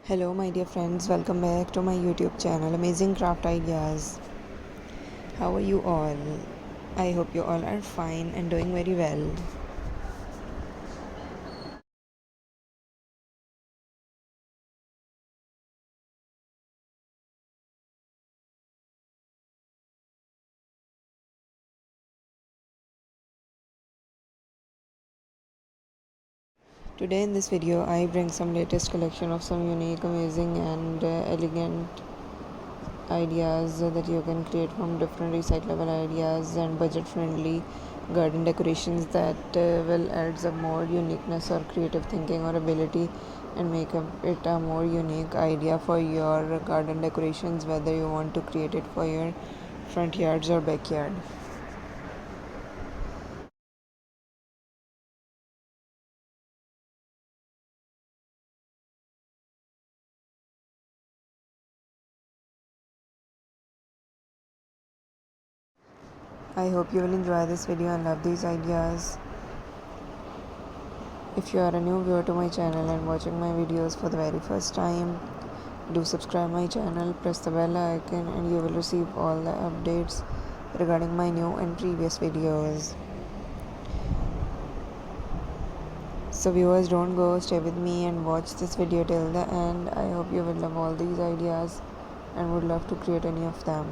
Hello, my dear friends, welcome back to my YouTube channel, Amazing Craft Ideas. How are you all? I hope you all are fine and doing very well. Today, in this video, I bring some latest collection of some unique, amazing, and elegant ideas that you can create from different recyclable ideas and budget friendly garden decorations that will add some more uniqueness or creative thinking or ability and make it a more unique idea for your garden decorations, whether you want to create it for your front yards or backyard. I hope you will enjoy this video and love these ideas. If you are a new viewer to my channel and watching my videos for the very first time, do subscribe my channel, press the bell icon, and you will receive all the updates regarding my new and previous videos. So viewers, don't go, stay with me and watch this video till the end. I hope you will love all these ideas and would love to create any of them.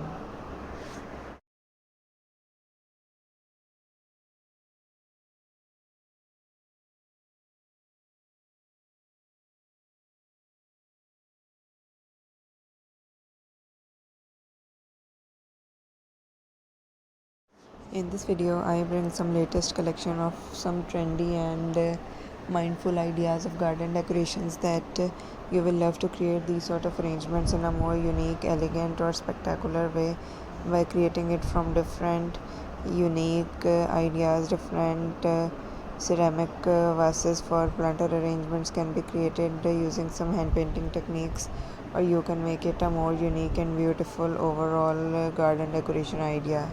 In this video, I bring some latest collection of some trendy and mindful ideas of garden decorations that you will love to create these sort of arrangements in a more unique, elegant, or spectacular way by creating it from different unique ideas. Different ceramic vases for planter arrangements can be created using some hand painting techniques, or you can make it a more unique and beautiful overall garden decoration idea.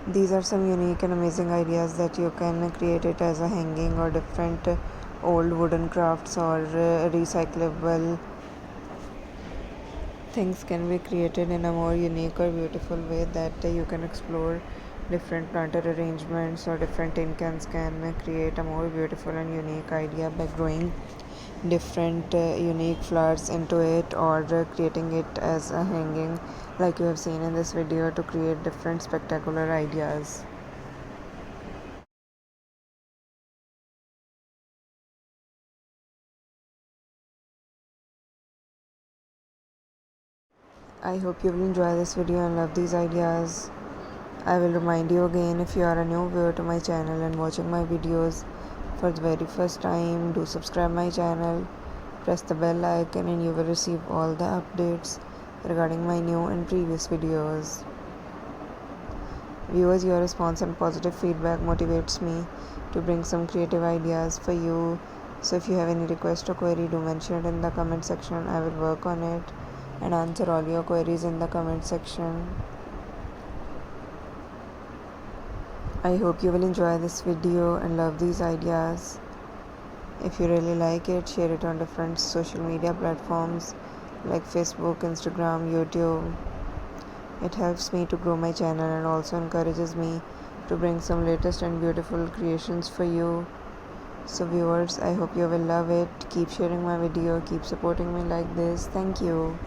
These are some unique and amazing ideas that you can create it as a hanging or different old wooden crafts or recyclable things can be created in a more unique or beautiful way that you can explore. Different planter arrangements or different tin cans can create a more beautiful and unique idea by growing different unique flowers into it, or creating it as a hanging like you have seen in this video to create different spectacular ideas. I hope you will enjoy this video and love these ideas. I will remind you again, if you are a new viewer to my channel and watching my videos for the very first time, do subscribe my channel, press the bell icon, and you will receive all the updates regarding my new and previous videos. Viewers, your response and positive feedback motivates me to bring some creative ideas for you. So if you have any request or query, do mention it in the comment section. I will work on it and answer all your queries in the comment section. I hope you will enjoy this video and love these ideas. If you really like it, share it on different social media platforms like Facebook, Instagram, YouTube. It helps me to grow my channel and also encourages me to bring some latest and beautiful creations for you. So viewers, I hope you will love it. Keep sharing my video, keep supporting me like this. Thank you.